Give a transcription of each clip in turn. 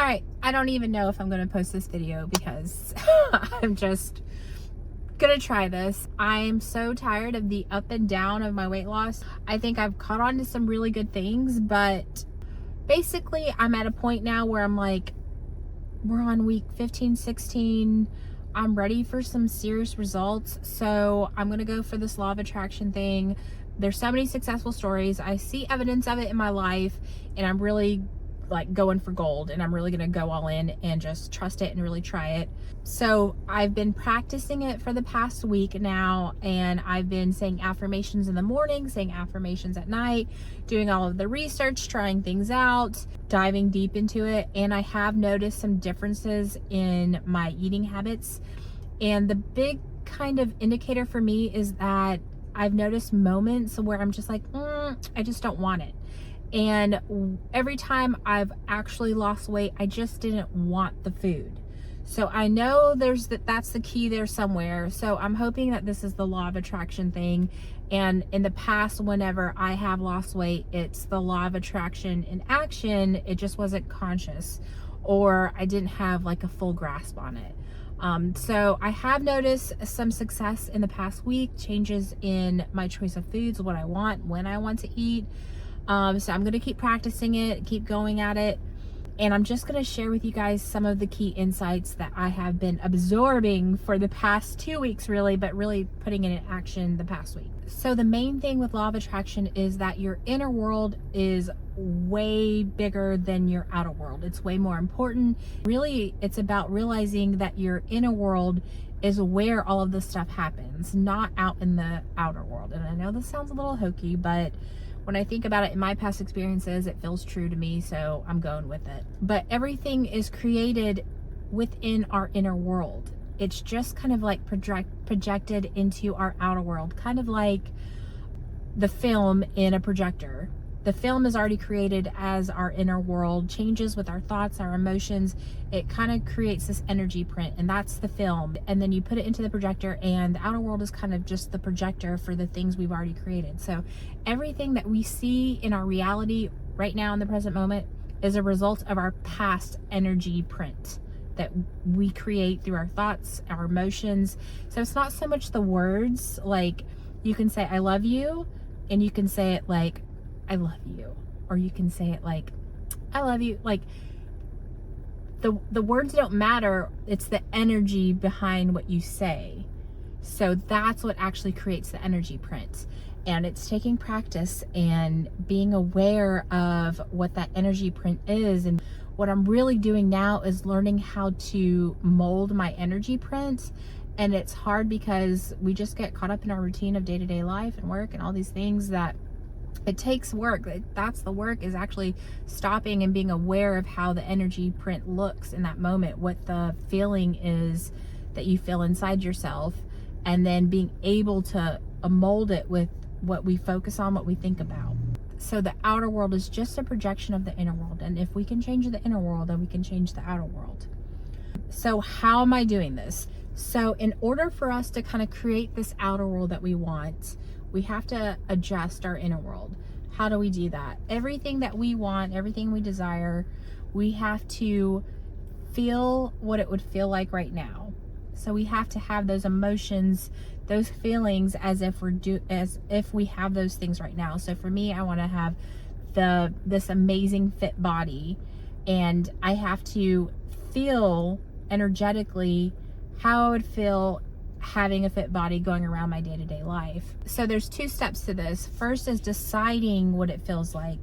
All right, I don't even know if I'm going to post this video because I'm just going to try this. I'm so tired of the up and down of my weight loss. I think I've caught on to some really good things, but basically I'm at a point now where I'm like, we're on week 15, 16. I'm ready for some serious results. So I'm going to go for this law of attraction thing. There's so many successful stories. I see evidence of it in my life, and I'm really like going for gold, and I'm really going to go all in and just trust it and really try it. So I've been practicing it for the past week now, and I've been saying affirmations in the morning, saying affirmations at night, doing all of the research, trying things out, diving deep into it. And I have noticed some differences in my eating habits. And the big kind of indicator for me is that I've noticed moments where I'm just like, I just don't want it. And every time I've actually lost weight, I just didn't want the food. So I know that's the key there somewhere. So I'm hoping that this is the law of attraction thing. And in the past, whenever I have lost weight, it's the law of attraction in action. It just wasn't conscious, or I didn't have like a full grasp on it. So I have noticed some success in the past week, changes in my choice of foods, what I want, when I want to eat. So I'm going to keep practicing it, keep going at it. And I'm just going to share with you guys some of the key insights that I have been absorbing for the past 2 weeks, really, but really putting it in action the past week. So the main thing with law of attraction is that your inner world is way bigger than your outer world. It's way more important. Really, it's about realizing that your inner world is where all of this stuff happens, not out in the outer world. And I know this sounds a little hokey, but when I think about it in my past experiences, it feels true to me, so I'm going with it. But everything is created within our inner world. It's just kind of like projected into our outer world, kind of like the film in a projector. The film is already created as our inner world, changes with our thoughts, our emotions. It kind of creates this energy print, and that's the film. And then you put it into the projector, and the outer world is kind of just the projector for the things we've already created. So everything that we see in our reality right now in the present moment is a result of our past energy print that we create through our thoughts, our emotions. So it's not so much the words, like you can say, I love you, and you can say it like, I love you, or you can say it like, I love you. Like the words don't matter. It's the energy behind what you say. So that's what actually creates the energy print. And it's taking practice and being aware of what that energy print is. And what I'm really doing now is learning how to mold my energy print. And it's hard because we just get caught up in our routine of day-to-day life and work and all these things that it takes work. That's the work, is actually stopping and being aware of how the energy print looks in that moment, what the feeling is that you feel inside yourself, and then being able to mold it with what we focus on, what we think about. So the outer world is just a projection of the inner world. And if we can change the inner world, then we can change the outer world. So how am I doing this? So in order for us to kind of create this outer world that we want, we have to adjust our inner world. How do we do that? Everything that we want, everything we desire, we have to feel what it would feel like right now. So we have to have those emotions, those feelings as if we have those things right now. So for me, I want to have this amazing fit body, and I have to feel energetically how I would feel having a fit body going around my day-to-day life. So there's 2 steps to this. First is deciding what it feels like.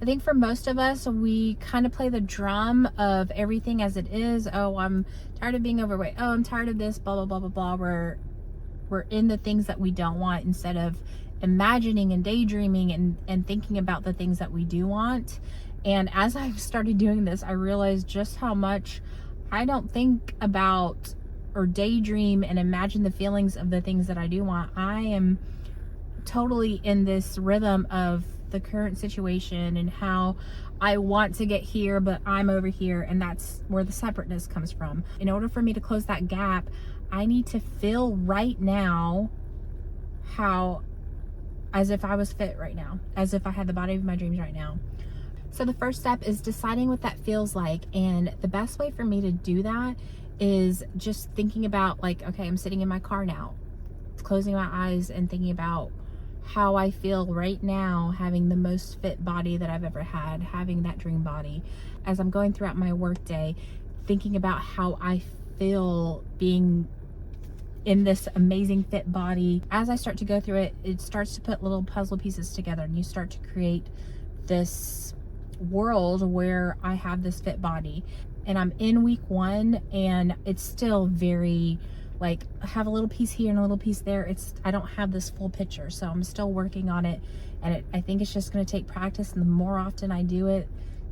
I think for most of us, we kind of play the drum of everything as it is. Oh, I'm tired of being overweight. Oh, I'm tired of this, blah, blah, blah, blah, blah. We're in the things that we don't want instead of imagining and daydreaming and thinking about the things that we do want. And as I've started doing this, I realized just how much I don't think about or daydream and imagine the feelings of the things that I do want. I am totally in this rhythm of the current situation and how I want to get here, but I'm over here, and that's where the separateness comes from. In order for me to close that gap, I need to feel right now how, as if I was fit right now, as if I had the body of my dreams right now. So the first step is deciding what that feels like. And the best way for me to do that is just thinking about, like, okay, I'm sitting in my car now, closing my eyes and thinking about how I feel right now, having the most fit body that I've ever had, having that dream body. As I'm going throughout my work day, thinking about how I feel being in this amazing fit body. As I start to go through it, it starts to put little puzzle pieces together, and you start to create this world where I have this fit body. And I'm in week 1, and it's still very, like, I have a little piece here and a little piece there. I don't have this full picture, so I'm still working on it. And I think it's just going to take practice, and the more often I do it,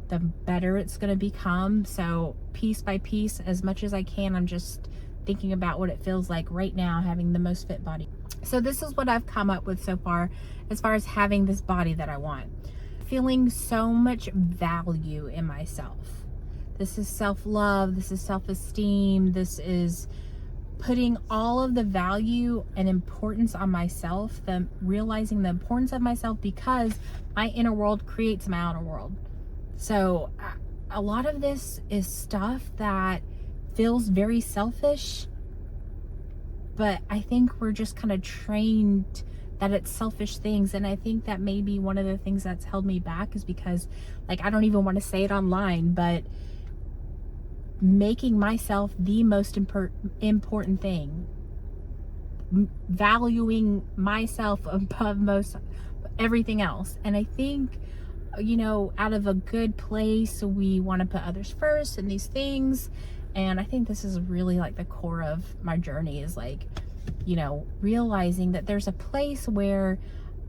the better it's going to become. So piece by piece, as much as I can, I'm just thinking about what it feels like right now, having the most fit body. So this is what I've come up with so far as having this body that I want. Feeling so much value in myself. This is self-love, this is self-esteem, this is putting all of the value and importance on myself, realizing the importance of myself, because my inner world creates my outer world. So a lot of this is stuff that feels very selfish, but I think we're just kind of trained that it's selfish things. And I think that maybe one of the things that's held me back is because, like, I don't even want to say it online, but making myself the most important thing, valuing myself above most everything else. And I think, you know, out of a good place, we want to put others first and these things. And I think this is really like the core of my journey, is like, you know, realizing that there's a place where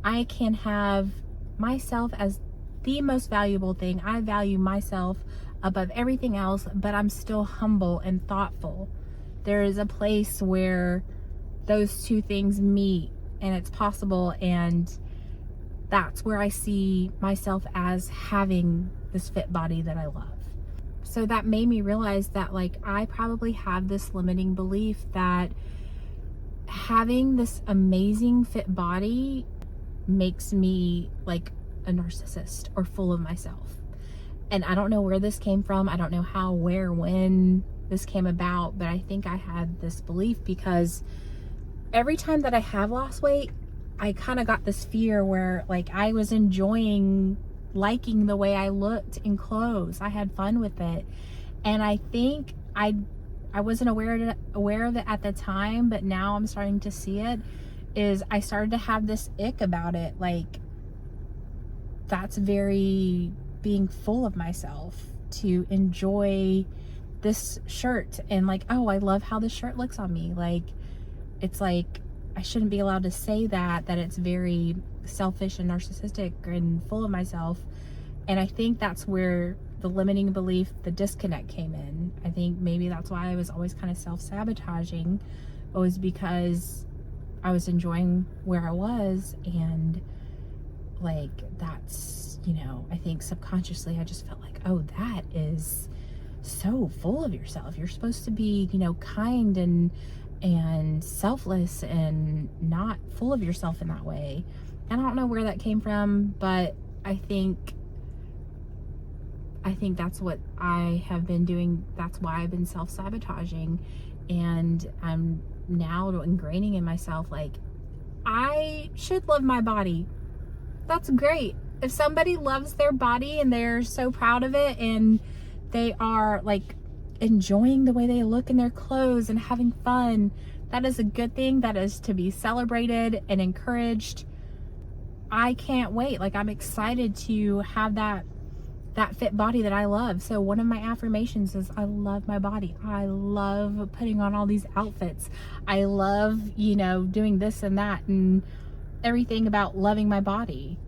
I can have myself as the most valuable thing. I value myself above everything else, but I'm still humble and thoughtful. There is a place where those two things meet, and it's possible, and that's where I see myself as having this fit body that I love. So that made me realize that, like, I probably have this limiting belief that having this amazing fit body makes me like a narcissist or full of myself. And I don't know where this came from. I don't know how, where, when this came about, but I think I had this belief because every time that I have lost weight, I kind of got this fear where, like, I was enjoying liking the way I looked in clothes. I had fun with it. And I think I wasn't aware of it at the time, but now I'm starting to see it. Is I started to have this ick about it. Like, that's very being full of myself to enjoy this shirt, and like, oh, I love how this shirt looks on me. Like, it's like I shouldn't be allowed to say that it's very selfish and narcissistic and full of myself. And I think that's where the limiting belief, the disconnect came in. I think maybe that's why I was always kind of self-sabotaging, was because I was enjoying where I was, and like, that's, you know, I think subconsciously I just felt like, oh, that is so full of yourself. You're supposed to be, you know, kind and selfless, and not full of yourself in that way. And I don't know where that came from, but I think that's what I have been doing. That's why I've been self-sabotaging. And I'm now ingraining in myself, like, I should love my body. That's great. If somebody loves their body and they're so proud of it, and they are like enjoying the way they look in their clothes and having fun, that is a good thing. That is to be celebrated and encouraged. I can't wait. Like, I'm excited to have that fit body that I love. So one of my affirmations is, I love my body. I love putting on all these outfits. I love, you know, doing this and that and everything about loving my body.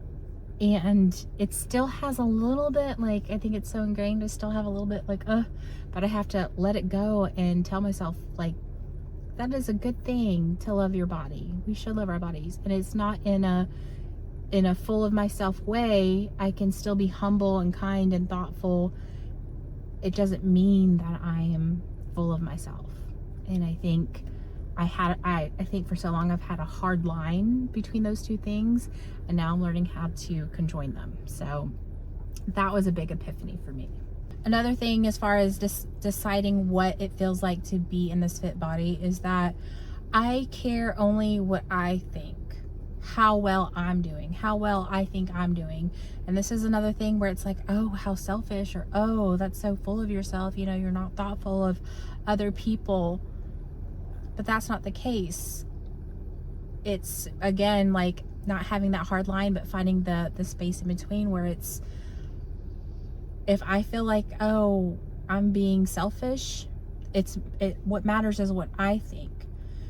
And it still has a little bit, like, I think it's so ingrained to still have a little bit like, but I have to let it go and tell myself, like, that is a good thing to love your body. We should love our bodies. And it's not in a full of myself way. I can still be humble and kind and thoughtful. It doesn't mean that I am full of myself. And I think I think for so long I've had a hard line between those two things, and now I'm learning how to conjoin them. So That was a big epiphany for me. Another thing, as far as deciding what it feels like to be in this fit body, is that I care only what I think, how well I'm doing, how well I think I'm doing. And this is another thing where it's like, oh, how selfish, or oh, that's so full of yourself, you know, you're not thoughtful of other people. But that's not the case. It's, again, like not having that hard line, but finding the space in between, where it's, if I feel like, oh, I'm being selfish, what matters is what I think.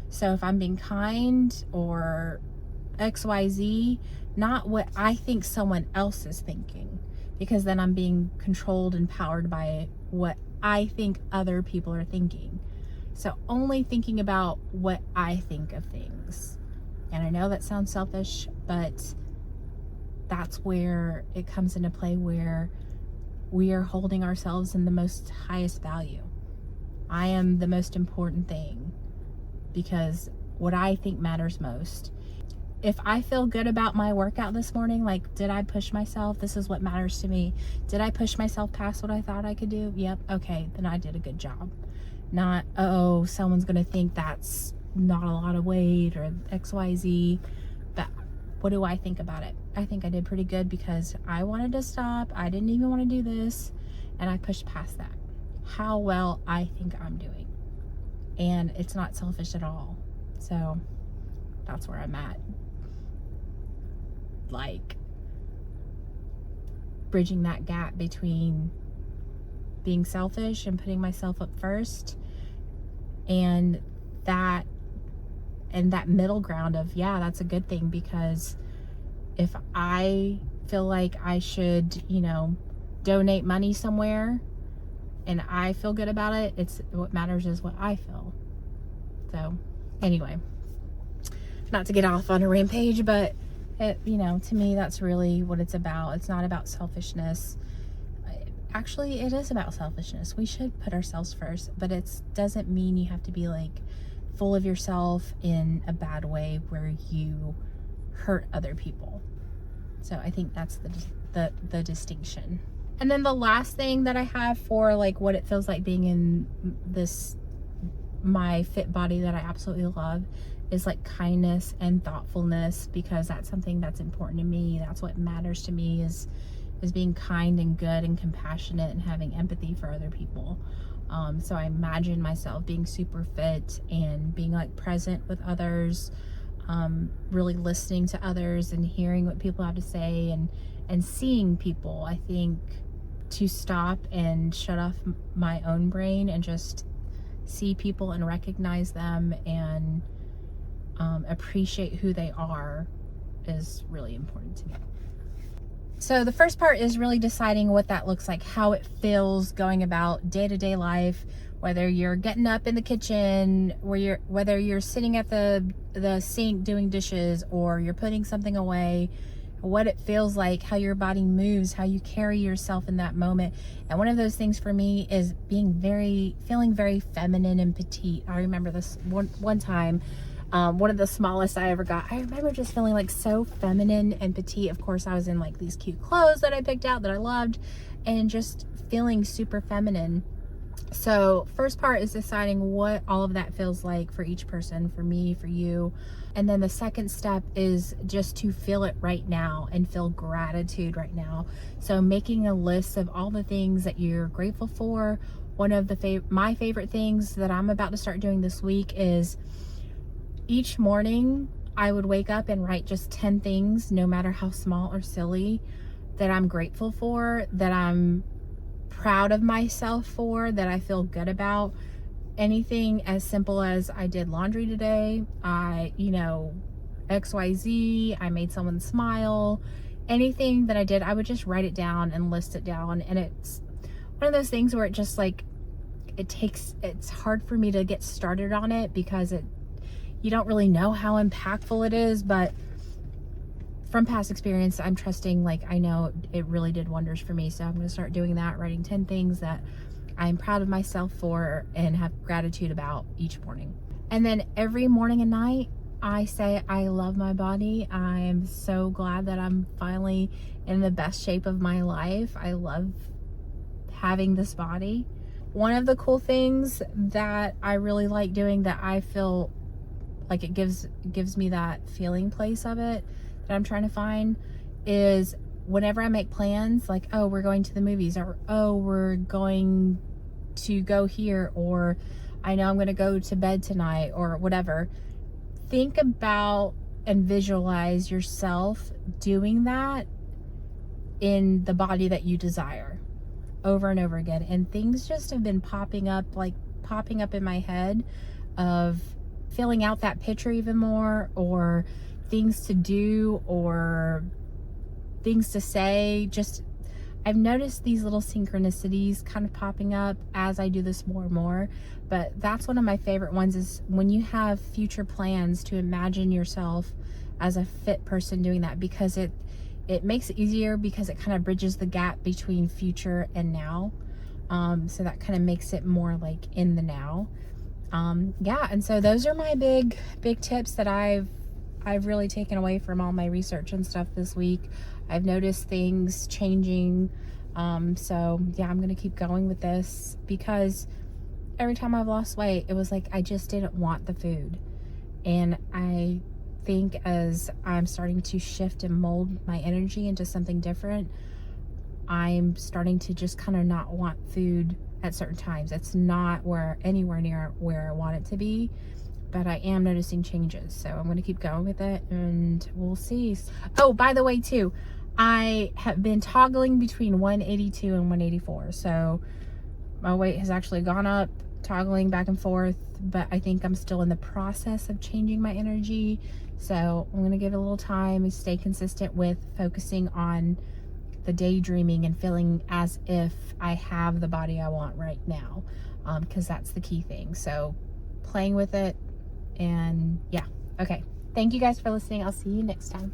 So if I'm being kind or XYZ, not what I think someone else is thinking, because then I'm being controlled and powered by what I think other people are thinking. So only thinking about what I think of things. And I know that sounds selfish, but that's where it comes into play, where we are holding ourselves in the most highest value. I am the most important thing, because what I think matters most. If I feel good about my workout this morning, like, did I push myself? This is what matters to me. Did I push myself past what I thought I could do? Yep. Okay, then I did a good job. Not, oh, someone's gonna think that's not a lot of weight or XYZ. But what do I think about it? I think I did pretty good, because I wanted to stop. I didn't even want to do this, and I pushed past that. How well I think I'm doing. And it's not selfish at all. So that's where I'm at. Like, bridging that gap between being selfish and putting myself up first, and that middle ground of, yeah, that's a good thing, because if I feel like I should, you know, donate money somewhere and I feel good about it, it's what matters is what I feel. So anyway, not to get off on a rampage, but it, you know, to me, that's really what it's about. It's not about selfishness. Actually, it is about selfishness. We should put ourselves first, but it doesn't mean you have to be like full of yourself in a bad way where you hurt other people. So I think that's the distinction. And then the last thing that I have for like what it feels like being in this, my fit body that I absolutely love, is like kindness and thoughtfulness, because that's something that's important to me. That's what matters to me, is being kind and good and compassionate and having empathy for other people. So I imagine myself being super fit and being like present with others, really listening to others and hearing what people have to say, and seeing people. I think to stop and shut off my own brain and just see people and recognize them and appreciate who they are is really important to me. So the first part is really deciding what that looks like, how it feels going about day-to-day life, whether you're getting up in the kitchen, whether you're sitting at the sink doing dishes, or you're putting something away, what it feels like, how your body moves, how you carry yourself in that moment. And one of those things for me is feeling very feminine and petite. I remember this one time, one of the smallest I ever got. I remember just feeling like so feminine and petite. Of course, I was in like these cute clothes that I picked out that I loved, and just feeling super feminine. So first part is deciding what all of that feels like for each person, for me, for you. And then the second step is just to feel it right now and feel gratitude right now. So making a list of all the things that you're grateful for. One of my favorite things that I'm about to start doing this week is each morning I would wake up and write just 10 things, no matter how small or silly, that I'm grateful for, that I'm proud of myself for, that I feel good about. Anything as simple as I did laundry today, XYZ, I made someone smile. Anything that I did, I would just write it down and list it down. And it's one of those things where it just like, it's hard for me to get started on it, because you don't really know how impactful it is, but from past experience, I'm trusting, like, I know it really did wonders for me. So I'm going to start doing that, writing 10 things that I'm proud of myself for and have gratitude about each morning. And then every morning and night, I say I love my body. I am so glad that I'm finally in the best shape of my life. I love having this body. One of the cool things that I really like doing, that I feel like it gives me that feeling place of it that I'm trying to find, is whenever I make plans, like, oh, we're going to the movies, or oh, we're going to go here, or I know I'm going to go to bed tonight, or whatever. Think about and visualize yourself doing that in the body that you desire over and over again. And things just have been popping up in my head of filling out that picture even more, or things to do, or things to say. Just, I've noticed these little synchronicities kind of popping up as I do this more and more. But that's one of my favorite ones, is when you have future plans, to imagine yourself as a fit person doing that, because it makes it easier, because it kind of bridges the gap between future and now. So that kind of makes it more like in the now. Yeah, and so those are my big tips that I've really taken away from all my research and stuff this week. I've noticed things changing. So yeah, I'm gonna keep going with this, because every time I've lost weight, it was like I just didn't want the food. And I think as I'm starting to shift and mold my energy into something different, I'm starting to just kind of not want food at certain times. It's not anywhere near where I want it to be, but I am noticing changes. So I'm going to keep going with it, and we'll see. Oh, by the way, too, I have been toggling between 182 and 184. So my weight has actually gone up, toggling back and forth, but I think I'm still in the process of changing my energy. So I'm going to give it a little time and stay consistent with focusing on the daydreaming and feeling as if I have the body I want right now, because that's the key thing. So playing with it, and yeah. Okay, thank you guys for listening. I'll see you next time.